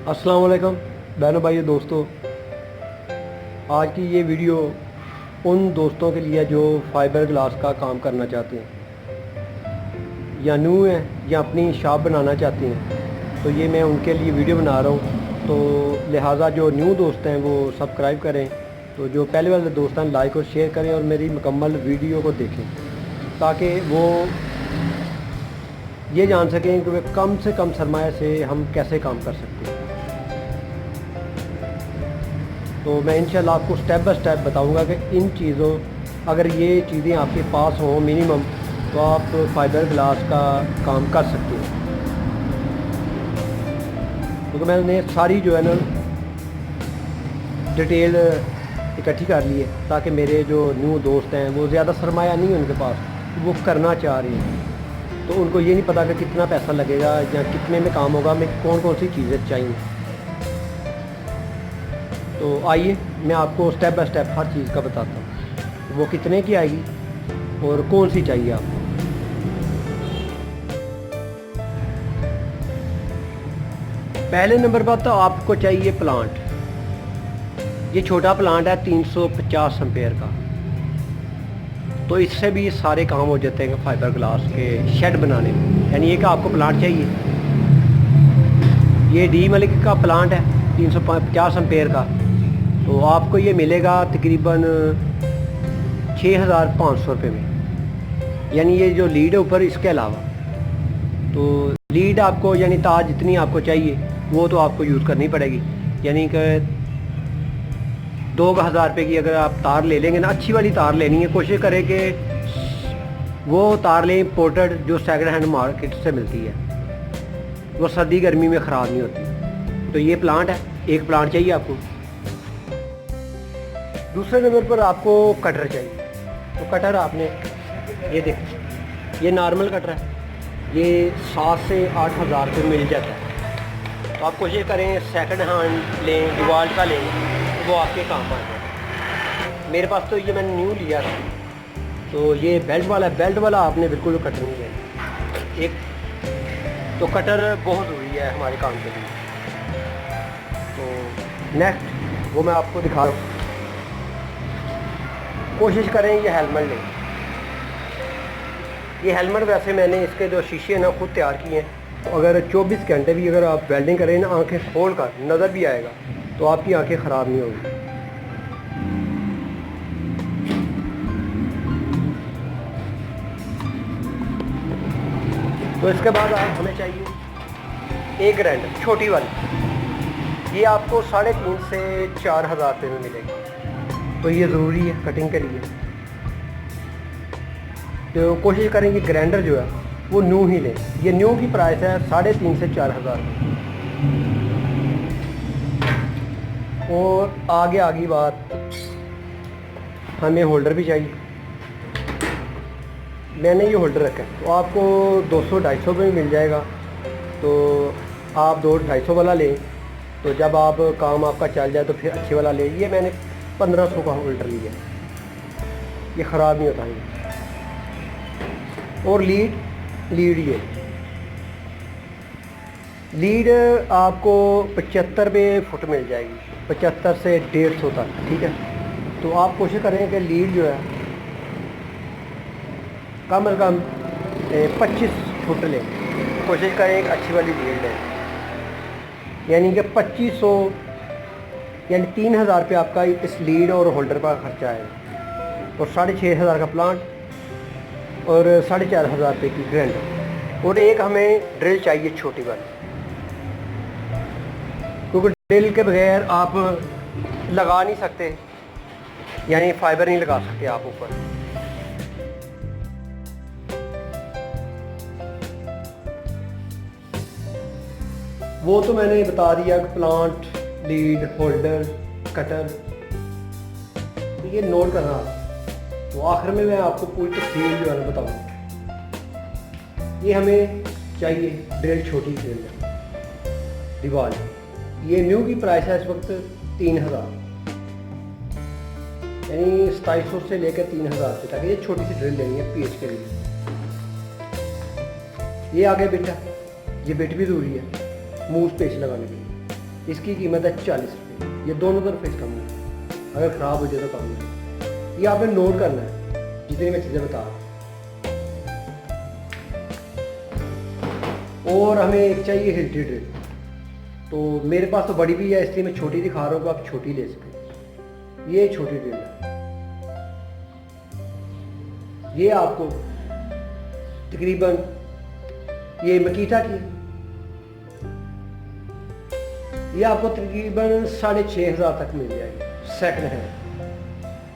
अस्सलाम वालेकुम बहनों भाइयों दोस्तों। आज की ये वीडियो उन दोस्तों के लिए जो फाइबर ग्लास का काम करना चाहते हैं या न्यू हैं या अपनी शॉप बनाना चाहते हैं, तो ये मैं उनके लिए वीडियो बना रहा हूँ। तो लिहाजा जो न्यू दोस्त हैं वो सब्सक्राइब करें, तो जो पहले वाले दोस्त हैं लाइक और शेयर करें और मेरी मुकम्मल वीडियो को देखें ताकि वो ये जान सकें कि वे कम से कम सरमाया से हम कैसे काम कर सकते हैं। तो मैं इंशाल्लाह आपको स्टेप बाय स्टेप बताऊंगा कि इन चीज़ों अगर ये चीज़ें आपके पास हों मिनिमम, तो आप फाइबर ग्लास का काम कर सकते हैं। क्योंकि मैंने सारी जो है ना डिटेल इकट्ठी कर ली है ताकि मेरे जो न्यू दोस्त हैं वो ज़्यादा सरमाया नहीं है उनके पास, वो करना चाह रहे हैं, तो उनको ये नहीं पता कि कितना पैसा लगेगा या कितने में काम होगा, में कौन कौन सी चीज़ें चाहिए। तो आइए मैं आपको स्टेप बाय स्टेप हर चीज़ का बताता हूँ, वो कितने की आएगी और कौन सी चाहिए आपको। पहले नंबर पर तो आपको चाहिए प्लांट। ये छोटा प्लांट है 350 एम्पेयर का, तो इससे भी सारे काम हो जाते हैं फाइबर ग्लास के शेड बनाने में। यानी एक आपको प्लांट चाहिए, ये डी मलिक का प्लांट है 350 एम्पेयर का, तो आपको ये मिलेगा तकरीबन 6,500 रुपये में। यानी ये जो लीड है ऊपर, इसके अलावा तो लीड आपको यानी तार जितनी आपको चाहिए वो तो आपको यूज़ करनी पड़ेगी। यानी कि 2,000 रुपये की अगर आप तार ले लेंगे ना, अच्छी वाली तार लेनी है, कोशिश करें कि वो तार लें इम्पोर्टेड जो सेकंड हैंड मार्केट से मिलती है, वो सर्दी गर्मी में ख़राब नहीं होती। तो ये प्लांट है, एक प्लांट चाहिए आपको। दूसरे नंबर पर आपको कटर चाहिए। तो कटर आपने ये देखो, ये नॉर्मल कटर है, ये 7 से 8,000 रुपये मिल जाता है। तो आप कोशिश करें सेकंड हैंड लें, डिवाल्ट का लें, तो वो आपके काम आ जाए। मेरे पास तो ये मैंने न्यू लिया था, तो ये बेल्ट वाला आपने बिल्कुल कटर नहीं लेना। एक तो कटर बहुत ज़रूरी है हमारे काम के लिए। तो नेक्स्ट वो मैं आपको दिखा रहा हूँ। कोशिश करें ये हेलमेट लें। ये हेलमेट वैसे मैंने इसके जो शीशे ना खुद तैयार किए हैं, तो अगर 24 घंटे भी अगर आप वेल्डिंग करें ना, आंखें खोल कर नज़र भी आएगा, तो आपकी आंखें ख़राब नहीं होंगी। तो इसके बाद हमें चाहिए एक ग्राइंडर छोटी वाली, ये आपको 3,500 से 4,000 रुपये में मिलेगी। तो ये ज़रूरी है कटिंग के लिए। तो कोशिश करेंगे ग्राइंडर जो है वो न्यू ही लें। ये न्यू की प्राइस है 3,500 से 4,000। और आगे बात, हमें होल्डर भी चाहिए। मैंने ये होल्डर रखा है, तो आपको 200-250 में मिल जाएगा। तो आप 200-250 वाला लें, तो जब आप काम आपका चल जाए तो फिर अच्छे वाला लें। ये मैंने 1,500 का होल्डर लिया, ये ख़राब नहीं होता है। और लीड लीड आपको 75 रुपये फुट मिल जाएगी, 75 से 150 तक, ठीक है। तो आप कोशिश करें कि लीड जो है कम से कम 25 फुट लें। कोशिश करें एक अच्छी वाली लीड लें, यानी कि 2,500 यानी 3,000 रुपये आपका इस लीड और होल्डर का खर्चा आएगा, और 6,500 का प्लांट और 4,500 रुपये की ग्राइंडर। और एक हमें ड्रिल चाहिए छोटी वाली, क्योंकि ड्रिल के बगैर आप लगा नहीं सकते, यानी फाइबर नहीं लगा सकते आप ऊपर। वो तो मैंने बता दिया, प्लांट, लीड, होल्डर, कटर, तो ये नोट करना। तो आखिर में मैं आपको पूरी तफसील जो है ना बताऊँगा। ये हमें चाहिए ड्रिल, छोटी ड्रिल दीवार। ये न्यू की प्राइस है इस वक्त 3,000, यानी 2,700 से लेकर 3,000 रुपये तक। ये छोटी सी ड्रिल लेनी है पीएच के लिए। ये आगे बिट है, ये बिट भी ज़रूरी है मूव स्पेस लगाने के लिए। इसकी कीमत है 40 रुपये। ये दोनों तरफ इसका मुँह, अगर ख़राब हो जाए तो काम नहीं। ये आपने नोट करना है जितनी मैं चीज़ें बता रहा हूँ। और हमें एक चाहिए हिल्टी ड्रिल। तो मेरे पास तो बड़ी भी है, इसलिए मैं छोटी दिखा रहा हूँ, आप छोटी ले सकें। ये छोटी ड्रिल है, ये आपको तकरीबन ये मकीटा की, ये आपको तकरीबन 6,500 तक मिल जाएगी सेकंड हैंड।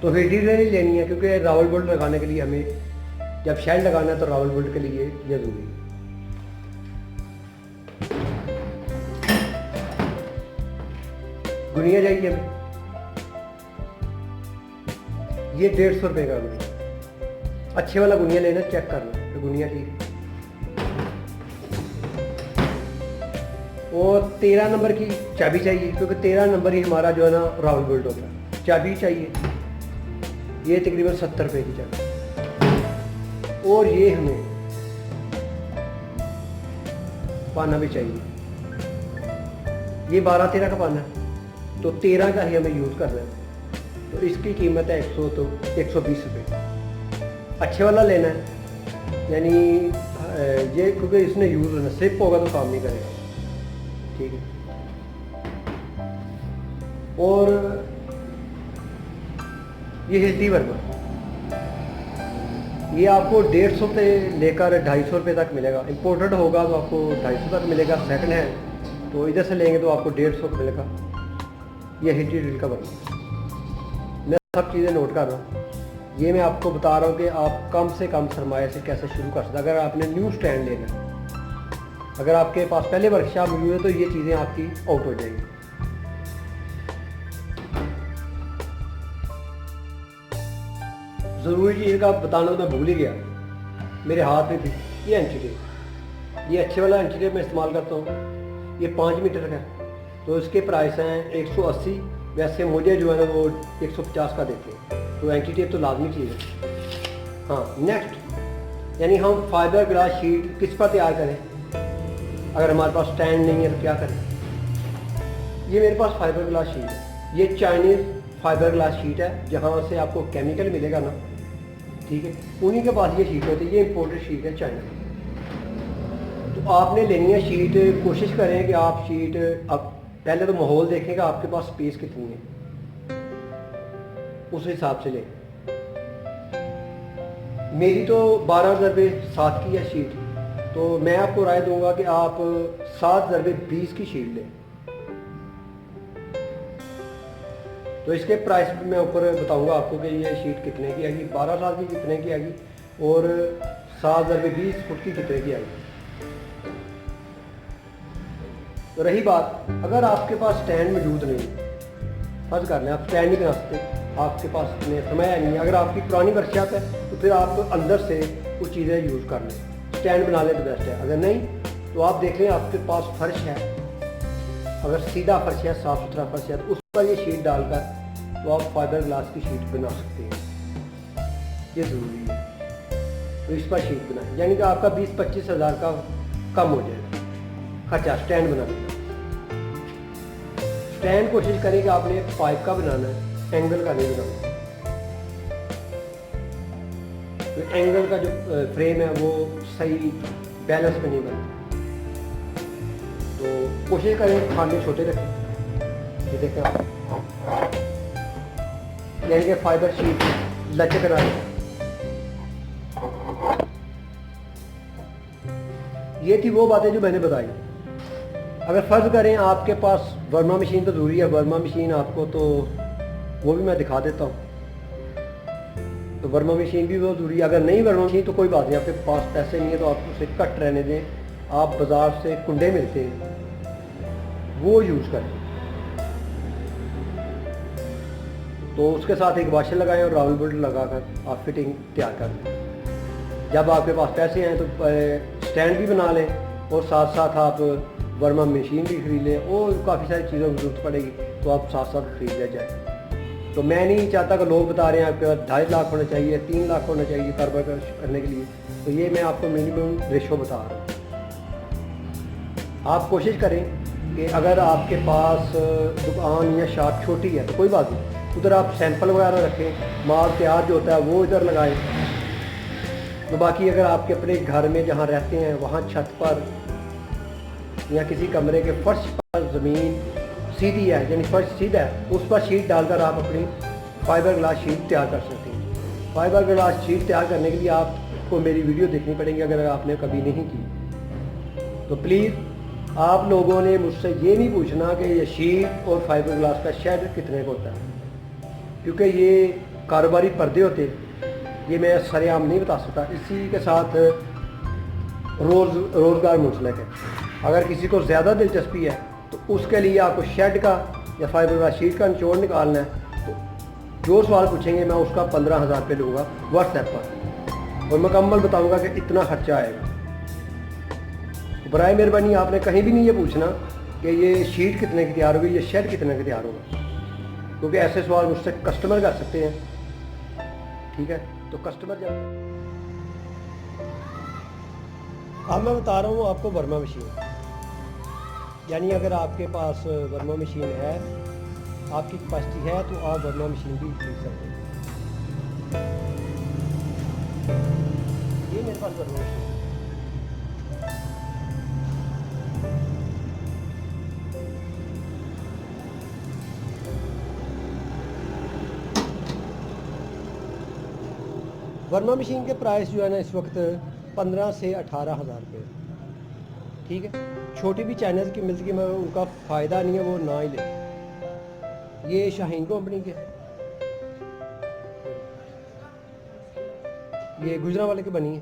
तो हिल्टी ड्रिल ही लेनी है, क्योंकि रावल बोल्ट लगाने के लिए हमें जब शेल लगाना है तो रावल बोल्ट के लिए ये जरूरी है। गुनिया चाहिए हमें, ये 150 रुपये का गुनिया। अच्छे वाला गुनिया लेना, चेक करना तो गुनिया ठीक है। और 13 नंबर की चाबी चाहिए, क्योंकि 13 नंबर ही हमारा जो है ना रावल बोल्ट होता है। चाबी चाहिए, ये तकरीबन 70 रुपये की चाबी। और ये हमें पाना भी चाहिए, ये 12-13 का पाना है, तो 13 का ही हमें यूज़ करना है। तो इसकी कीमत है 120 रुपये। अच्छे वाला लेना है, यानी ये क्योंकि इसने यूज़ होना, स्लिप होगा तो काम नहीं करेगा, ठीक है। और ये हिल्टी वर्मा, ये आपको 150 से लेकर 250 रुपये तक मिलेगा। इम्पोर्टेड होगा तो आपको 250 तक मिलेगा, सेकंड हैंड तो इधर से लेंगे तो आपको 150 का मिलेगा। ये हिल्टी ड्रिल का वर्मा, मैं सब चीज़ें नोट कर रहा हूँ। ये मैं आपको बता रहा हूँ कि आप कम से कम सरमाया से कैसे शुरू कर सकते हैं। अगर आपने न्यू स्टैंड लेना है, अगर आपके पास पहले वर्कशॉप मौजूद है तो ये चीज़ें आपकी आउट हो जाएंगी। ज़रूरी चीज़ का बताना तो मैं भूल ही गया, मेरे हाथ में थी ये एंटी टेप। ये अच्छे वाला एंटी टेप मैं इस्तेमाल करता हूँ, ये 5 मीटर का है, तो इसके प्राइस हैं 180। वैसे मुझे जो है ना वो 150 का देते हैं, तो एंटी टेप तो लाजमी चीज़ है। हाँ, नेक्स्ट यानी हम फाइबर ग्लास शीट किस पर तैयार करें। अगर हमारे पास स्टैंड नहीं है तो क्या करें। ये मेरे पास फाइबर ग्लास शीट है, ये चाइनीज़ फाइबर ग्लास शीट है, जहाँ से आपको केमिकल मिलेगा ना, ठीक है, उन्हीं के पास ये शीट होती है। ये इम्पोर्टेड शीट है चाइना की। तो आपने लेनी है शीट, कोशिश करें कि आप शीट, अब पहले तो माहौल देखें कि आपके पास स्पेस कितनी है, उस हिसाब से लें। मेरी तो 12x7 की है शीट, तो मैं आपको राय दूंगा कि आप 7x20 की शीट लें। तो इसके प्राइस भी मैं ऊपर बताऊंगा आपको कि ये शीट कितने की आएगी, 12 की कितने की आएगी, और 7x20 फुट की कितने की आएगी। तो रही बात, अगर आपके पास स्टैंड मौजूद नहीं, फर्ज कर लें आप स्टैंड नहीं बना सकते, आपके पास इतने समय नहीं है, अगर आपकी पुरानी वर्कशॉप है तो फिर आप अंदर से कुछ चीज़ें यूज़ कर लें, स्टैंड बना लें तो बेस्ट है। अगर नहीं तो आप देख लें आपके पास फर्श है, अगर सीधा फर्श है, साफ़ सुथरा फर्श है, तो उस पर ये शीट डालकर तो आप फाइबर ग्लास की शीट बना सकते हैं। ये ज़रूरी है, तो इस पर शीट बनाएं, यानी कि आपका 20-25 हज़ार का कम हो जाएगा खर्चा स्टैंड बनाने का। स्टैंड कोशिश करें कि आपने पाइप का बनाना है, एंगल का नहीं बनाना। तो एंगल का जो फ्रेम है वो सही बैलेंस में नहीं बनता, तो कोशिश करें खाने छोटे रखें। ये देखें आप, यानी कि फाइबर शीट लचक रहा है। ये थी वो बातें जो मैंने बताई। अगर फ़र्ज़ करें आपके पास वर्मा मशीन तो ज़रूरी है, वर्मा मशीन आपको तो वो भी मैं दिखा देता हूँ। तो वर्मा मशीन भी बहुत ज़रूरी है। अगर नहीं वर्मा मशीन तो कोई बात नहीं, आपके पास पैसे नहीं है तो आप उसे कट रहने दें। आप बाज़ार से कुंडे मिलते हैं वो यूज़ करें, तो उसके साथ एक वाशर लगाएं और रावल बोल्ट लगाकर आप फिटिंग तैयार कर लें। जब आपके पास पैसे हैं तो स्टैंड भी बना लें और साथ साथ आप वर्मा मशीन भी खरीद लें, और काफ़ी सारी चीज़ों की ज़रूरत पड़ेगी तो आप साथ साथ खरीद ले जाए। तो मैं नहीं चाहता कि लोग बता रहे हैं आपके पास 2.5 लाख होना चाहिए, 3 लाख होना चाहिए कारोबार करने के लिए, तो ये मैं आपको मिनिमम रेशो बता रहा हूँ। आप कोशिश करें कि अगर आपके पास दुकान या शॉप छोटी है तो कोई बात नहीं, उधर आप सैंपल वगैरह रखें, माल तैयार जो होता है वो इधर लगाएं। तो बाकी अगर आपके अपने घर में जहाँ रहते हैं वहाँ छत पर या किसी कमरे के फर्श पर ज़मीन सीधी है, यानी फर्श सीधा है, उस पर शीट डालकर आप अपनी फाइबर ग्लास शीट तैयार कर सकते हैं। फाइबर ग्लास शीट तैयार करने के लिए आपको मेरी वीडियो देखनी पड़ेगी अगर आपने कभी नहीं की। तो प्लीज़ आप लोगों ने मुझसे ये नहीं पूछना कि ये शीट और फाइबर ग्लास का शेड कितने का होता है, क्योंकि ये कारोबारी पर्दे होते, ये मैं सरेआम नहीं बता सकता। इसी के साथ रोज़गार मुंसलिक है। अगर किसी को ज़्यादा दिलचस्पी है तो उसके लिए आपको शेड का या फाइबर ग्लास शीट का निचोड़ निकालना है, तो जो सवाल पूछेंगे मैं उसका 15,000 रुपये लूँगा व्हाट्सएप पर, और मुकम्मल बताऊँगा कि इतना खर्चा आएगा। बराए मेहरबानी आपने कहीं भी नहीं ये पूछना कि ये शीट कितने की तैयार होगी, ये शेड कितने का तैयार होगा, क्योंकि ऐसे सवाल मुझसे कस्टमर कर सकते हैं। ठीक है, तो कस्टमर जब अब मैं बता रहा हूँ आपको वर्मा मशीन, यानी अगर आपके पास वर्मा मशीन है, आपकी कैपेसिटी है, तो आप वर्मा मशीन भी खरीद सकते हैं। ये मेरे पास वर्मा मशीन है। वर्मा मशीन के प्राइस जो है ना इस वक्त 15 से 18,000 रुपये। ठीक है, छोटी भी चाइनीज़ की मिलती है, मगर उनका फ़ायदा नहीं है, वो ना ही ले। ये शाहीन कंपनी के, ये गुजरा वाले की बनी है,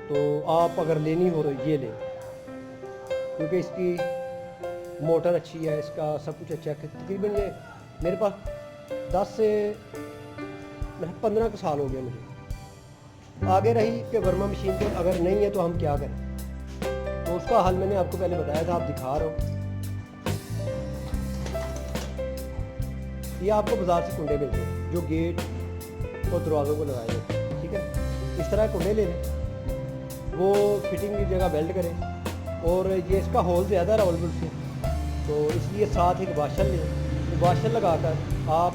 तो आप अगर लेनी हो तो ये लें, क्योंकि इसकी मोटर अच्छी है, इसका सब कुछ अच्छा है। तकरीबन ये मेरे पास 10 से 15 साल हो गया मुझे। आगे रही कि वर्मा मशीन के अगर नहीं है तो हम क्या करें, तो उसका हल मैंने आपको पहले बताया था, आप दिखा रहा हूँ। ये आपको बाजार से कुंडे मिलते हैं जो गेट और दरवाज़ों को लगाए जाते हैं। ठीक है, इस तरह कुंडे ले लें, वो फिटिंग की जगह वेल्ड करें, और ये इसका होल ज़्यादा है रोल से, तो इसलिए साथ एक वाशर लें, वाशर लगाकर आप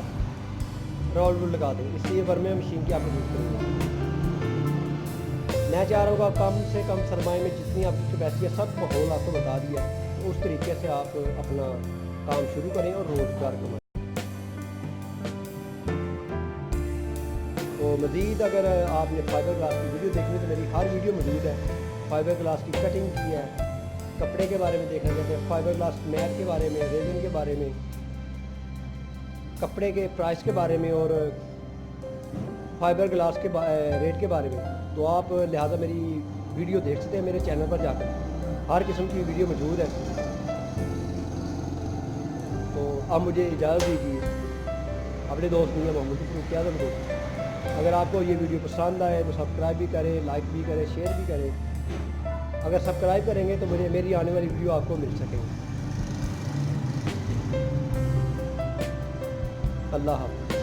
रोल लगा दें, इसलिए वर्मा मशीन की आपको यूज़ करेंगे। मैं चाह रहा हूँ आप कम से कम सरमाए में जितनी आपकी कैपेसिटी है सब माहौल आपको बता दिया, तो उस तरीके से आप अपना काम शुरू करें और रोज़गार कमाएं। तो मज़ीद अगर आपने फाइबर ग्लास की वीडियो देखनी तो मेरी हर वीडियो मौजूद है। फाइबर ग्लास की कटिंग की है, कपड़े के बारे में देखना चाहते हैं, फाइबर ग्लास मैट के बारे में, रेजिन के बारे में, कपड़े के प्राइस के बारे में, और फाइबर ग्लास के रेट के बारे में, तो आप लिहाजा मेरी वीडियो देख सकते हैं मेरे चैनल पर जाकर। हर किस्म की वीडियो मौजूद है। तो अब मुझे इजाज़त दीजिए, अपने दोस्त मियां मोहम्मद की क्या दोस्त। अगर आपको ये वीडियो पसंद आए तो सब्सक्राइब भी करें, लाइक भी करें, शेयर भी करें। अगर सब्सक्राइब करेंगे तो मेरी आने वाली वीडियो आपको मिल सकेगी। अल्लाह हाफ़िज़।